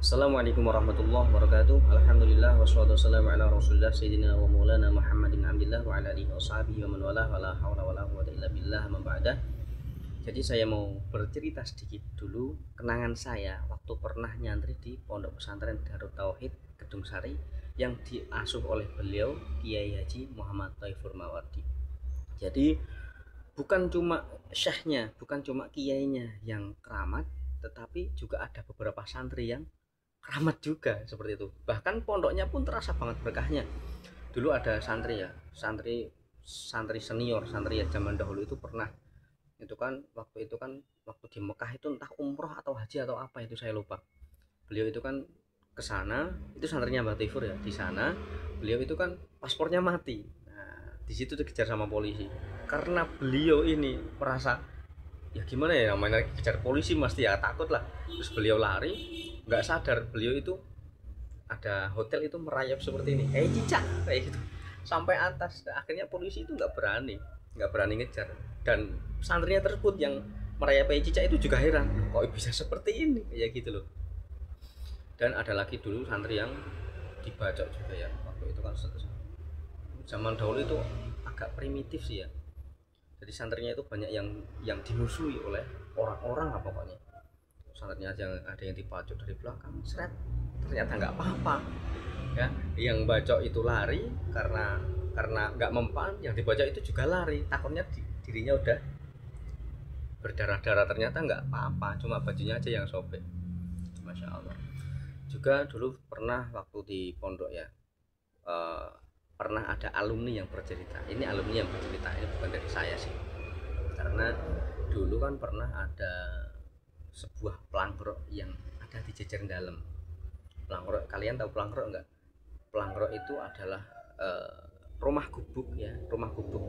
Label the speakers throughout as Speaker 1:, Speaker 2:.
Speaker 1: Assalamualaikum warahmatullahi wabarakatuh. Alhamdulillah wassalatu wassalamu ala Rasulillah sayyidina wa maulana Muhammadin abdillah wa ala alihi washabihi wa man walah wa la haula wa la quwwata illa billah ma ba'da. Jadi saya mau bercerita sedikit dulu kenangan saya waktu pernah nyantri di Pondok Pesantren Darut Tauhid Gedung Sari yang diasuh oleh beliau Kiai Haji Muhammad Thaifur Mawardi. Jadi bukan cuma syekhnya, bukan cuma kiainya yang keramat, tetapi juga ada beberapa santri yang keramat juga seperti itu. Bahkan pondoknya pun terasa banget berkahnya. Dulu ada santri ya, santri senior, santri ya zaman dahulu itu pernah, waktu di Mekah itu entah umroh atau haji atau apa itu saya lupa. Beliau itu kan ke sana, itu santrinya Mbah Tifur ya, di sana beliau itu kan paspornya mati. Nah, di situ dikejar sama polisi. Karena beliau ini merasa ya gimana ya, namanya kejar polisi pasti ya takut lah. Terus beliau lari, nggak sadar beliau itu ada hotel itu merayap seperti ini, cicak kayak gitu sampai atas. Nah, akhirnya polisi itu nggak berani ngejar, dan santrinya tersebut yang merayap cicak itu juga heran, kok bisa seperti ini kayak gitu loh. Dan ada lagi dulu santri yang dibacok juga ya, waktu itu kan zaman dahulu itu agak primitif sih ya. Jadi santrinya itu banyak yang dimusuhi oleh orang-orang lah pokoknya. Santrinya ada yang dipacok dari belakang, seret, ternyata nggak apa-apa ya. Yang bacok itu lari karena nggak mempan, yang dibacok itu juga lari, takutnya dirinya udah berdarah-darah, ternyata nggak apa-apa, cuma bajunya aja yang sobek. Masya Allah. Juga dulu pernah waktu di pondok ya, eh, pernah ada alumni yang bercerita. Ini alumni yang bercerita, ini bukan dari saya sih. Karena dulu kan pernah ada sebuah pelangrok yang ada di jajaran dalam. Pelangrok, kalian tahu pelangrok enggak? Pelangrok itu adalah rumah gubuk ya, rumah gubuk.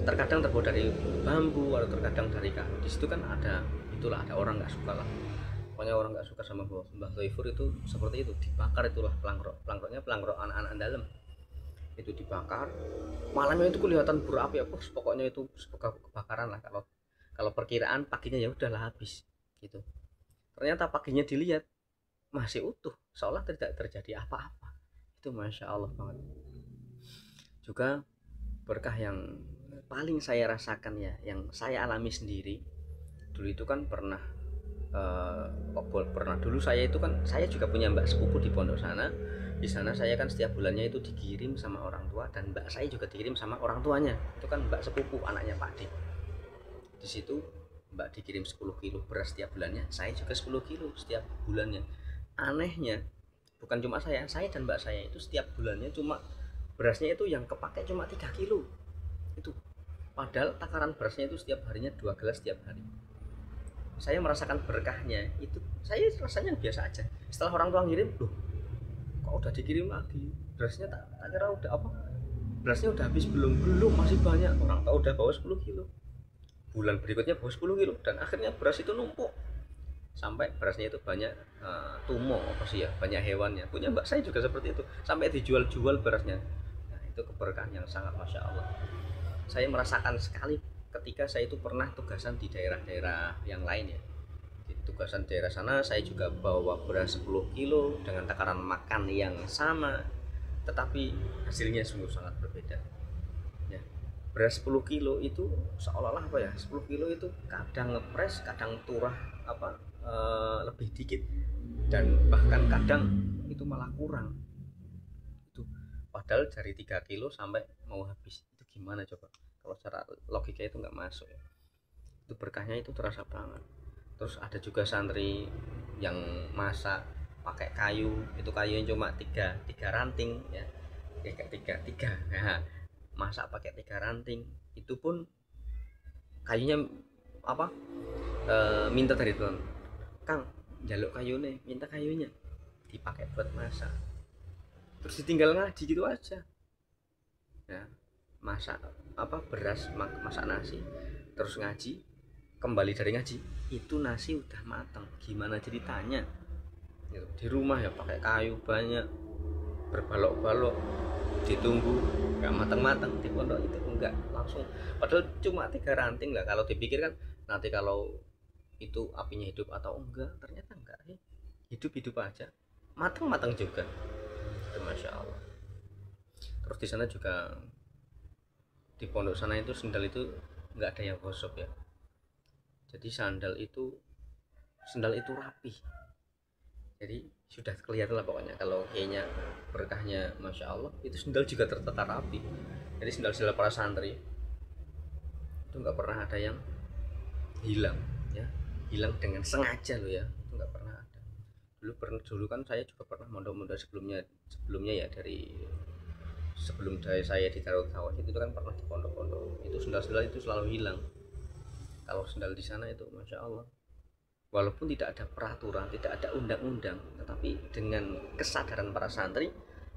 Speaker 1: Terkadang terbuat dari bambu atau terkadang dari kayu. Di situ kan ada orang nggak suka lah. Pokoknya orang nggak suka sama Mbah Thaifur itu seperti itu, dibakar. Itulah pelangrok. Pelangroknya pelangrok anak-anak dalam. Itu dibakar, malamnya itu kelihatan berapi apa, pokoknya itu kebakaran lah. Kalau perkiraan paginya ya udahlah habis gitu. Ternyata paginya dilihat masih utuh, seolah tidak terjadi apa-apa. Itu masya Allah banget. Juga berkah yang paling saya rasakan ya, yang saya alami sendiri dulu itu kan pernah, dulu saya juga punya mbak sepupu di pondok sana. Di sana saya kan setiap bulannya itu dikirim sama orang tua, dan mbak saya juga dikirim sama orang tuanya. Itu kan mbak sepupu, anaknya Pak D. Di situ mbak dikirim 10 kilo beras setiap bulannya, saya juga 10 kilo setiap bulannya. Anehnya bukan cuma saya dan mbak saya itu setiap bulannya cuma berasnya itu yang kepake cuma 3 kilo itu, padahal takaran berasnya itu setiap harinya 2 gelas setiap hari. Saya merasakan berkahnya itu, saya rasanya biasa aja. Setelah orang tua ngirim, loh kok udah dikirim lagi berasnya, tak kira udah apa, berasnya udah habis belum masih banyak. Orang tahu udah bawa 10 kilo, bulan berikutnya bawa 10 kilo, dan akhirnya beras itu numpuk sampai berasnya itu banyak, tumo apa sih ya, banyak hewannya. Punya mbak saya juga seperti itu, sampai dijual-jual berasnya. Nah, itu keberkahan yang sangat masya Allah. Saya merasakan sekali ketika saya itu pernah tugasan di daerah-daerah yang lain ya. Di tugasan daerah sana saya juga bawa beras 10 kilo dengan takaran makan yang sama, tetapi hasilnya sungguh sangat berbeda ya. Beras 10 kilo itu seolah-olah apa ya, 10 kilo itu kadang ngepres, kadang turah apa, lebih dikit, dan bahkan kadang itu malah kurang. Itu padahal dari 3 kilo sampai mau habis, itu gimana coba, kalau secara logika itu nggak masuk ya. Itu berkahnya itu terasa banget. Terus ada juga santri yang masak pakai kayu, itu kayunya cuma tiga ranting ya, tiga. Nah, masak pakai 3 ranting, itu pun kayunya apa, minta dari tuan, Kang jaluk kayu nih, minta kayunya dipakai buat masak. Terus ditinggal ngaji gitu aja ya. Masak apa, beras, masak nasi, terus ngaji, kembali dari ngaji itu nasi udah matang. Gimana ceritanya gitu. Di rumah ya pakai kayu banyak, berbalok-balok, ditunggu nggak matang-matang. Di pondok itu enggak, langsung, padahal cuma 3 ranting lah. Kalau dipikir kan nanti kalau itu apinya hidup atau enggak, ternyata enggak, hidup-hidup aja. matang-matang juga itu Masya Allah. Terus di sana juga di pondok sana itu sendal itu nggak ada yang gosok ya, jadi sendal itu rapi, jadi sudah kelihatan lah pokoknya kalau kayaknya berkahnya Masya Allah. Itu sendal juga tertata rapi, jadi sendal-sendal para santri itu nggak pernah ada yang hilang ya, hilang dengan sengaja loh ya, itu nggak pernah ada. Dulu kan saya juga pernah mondok-mondok sebelumnya ya, dari sebelum saya di Darut Tauhid itu kan pernah di pondok-pondok, itu sendal-sendal itu selalu hilang. Kalau sendal di sana itu Masya Allah, walaupun tidak ada peraturan, tidak ada undang-undang, tetapi dengan kesadaran para santri,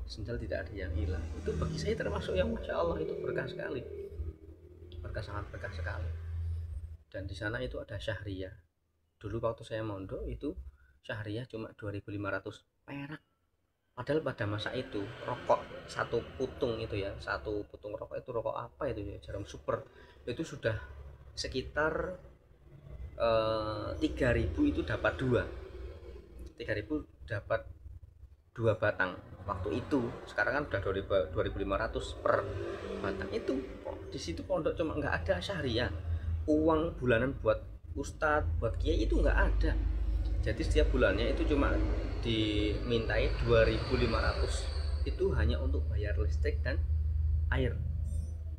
Speaker 1: sendal tidak ada yang hilang. Itu bagi saya termasuk yang Masya Allah, itu berkah sekali, sangat berkah sekali. Dan di sana itu ada syahriyah. Dulu waktu saya mondok itu syahriyah cuma 2.500 perak. Padahal pada masa itu rokok satu putung itu ya, satu putung rokok itu rokok apa itu ya, Jarum Super, itu sudah sekitar 3.000 itu dapat 3.000 dapat 2 batang waktu itu. Sekarang kan udah 2.500 per batang. Itu di situ pondok cuma nggak ada syahriyah, uang bulanan buat ustadz, buat kiai itu nggak ada. Jadi setiap bulannya itu cuma dimintai 2.500, itu hanya untuk bayar listrik dan air.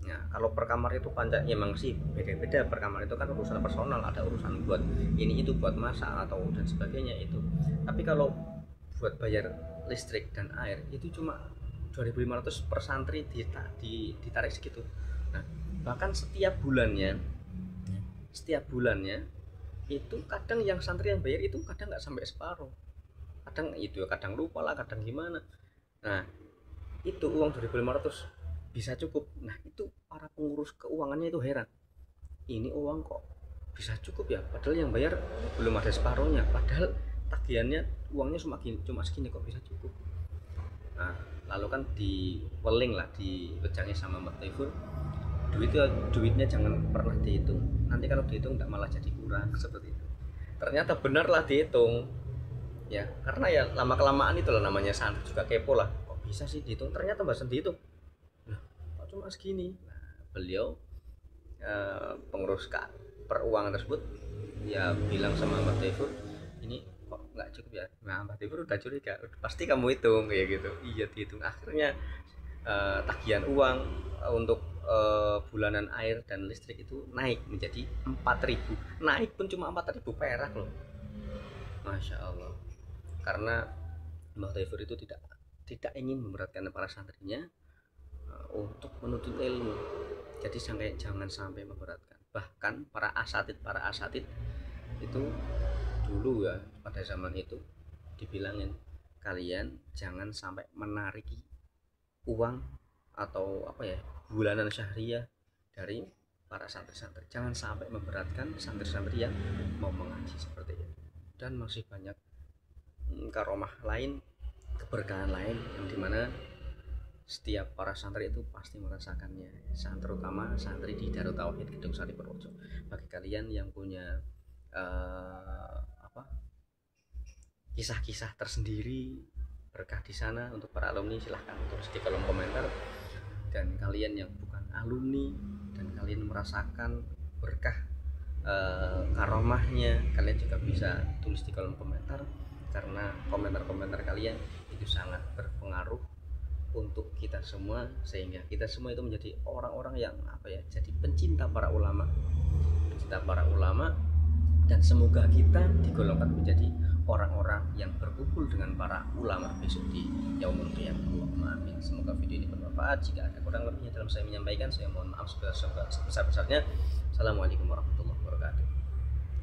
Speaker 1: Nah, kalau per kamar itu panjang ya, emang sih beda-beda per kamar, itu kan urusan personal, ada urusan buat ini itu buat masak atau dan sebagainya itu. Tapi kalau buat bayar listrik dan air itu cuma 2.500 per santri ditarik segitu. Nah, bahkan setiap bulannya itu kadang yang santri yang bayar itu kadang nggak sampai separuh, kadang itu kadang lupa lah, kadang gimana. Nah, itu uang 2.500 bisa cukup. Nah, itu para pengurus keuangannya itu heran, ini uang kok bisa cukup ya, padahal yang bayar belum ada separuhnya, padahal tagihannya uangnya cuma segini kok bisa cukup. Nah, lalu kan diweling lah, dipejangi sama Mbak Taifur, duitnya jangan pernah dihitung, nanti kalau dihitung nggak malah jadi kurang seperti itu. Ternyata benar lah dihitung ya, karena ya lama kelamaan itulah namanya santri juga kepo lah, kok bisa sih dihitung, ternyata mbak dihitung, nah kok cuma segini. Nah, beliau pengurus peruangan tersebut ya bilang sama Mbak Taifur, ini kok nggak cukup ya. Nah, Mbak Taifur udah curiga, pasti kamu hitung kayak gitu. Iya dihitung. Akhirnya tagihan uang untuk bulanan air dan listrik itu naik menjadi 4.000, naik pun cuma 4.000 perak loh, Masya Allah. Karena Mbah Taifur itu tidak ingin memberatkan para santrinya untuk menuntut ilmu, jadi jangan sampai memberatkan. Bahkan para asatid itu dulu ya, pada zaman itu dibilangin, kalian jangan sampai menariki uang atau apa ya, bulanan syahriyah dari para santri-santri, jangan sampai memberatkan santri-santri yang mau mengaji seperti itu. Dan masih banyak karomah lain, keberkahan lain yang dimana setiap para santri itu pasti merasakannya, terutama santri di Darut Tauhid Gedung Sari Purworejo. Bagi kalian yang punya kisah-kisah tersendiri berkah di sana untuk para alumni, silahkan tulis di kolom komentar. Dan kalian yang bukan alumni dan kalian merasakan berkah karomahnya, kalian juga bisa tulis di kolom komentar, karena komentar-komentar kalian itu sangat berpengaruh untuk kita semua, sehingga kita semua itu menjadi orang-orang yang jadi pencinta para ulama, dan semoga kita digolongkan menjadi orang-orang yang berkumpul dengan para ulama besok di yaumul qiyamah. Allahumma amin. Semoga video ini bermanfaat. Jika ada kurang lebihnya dalam saya menyampaikan, saya mohon maaf sebesar-besarnya. Assalamualaikum warahmatullahi wabarakatuh.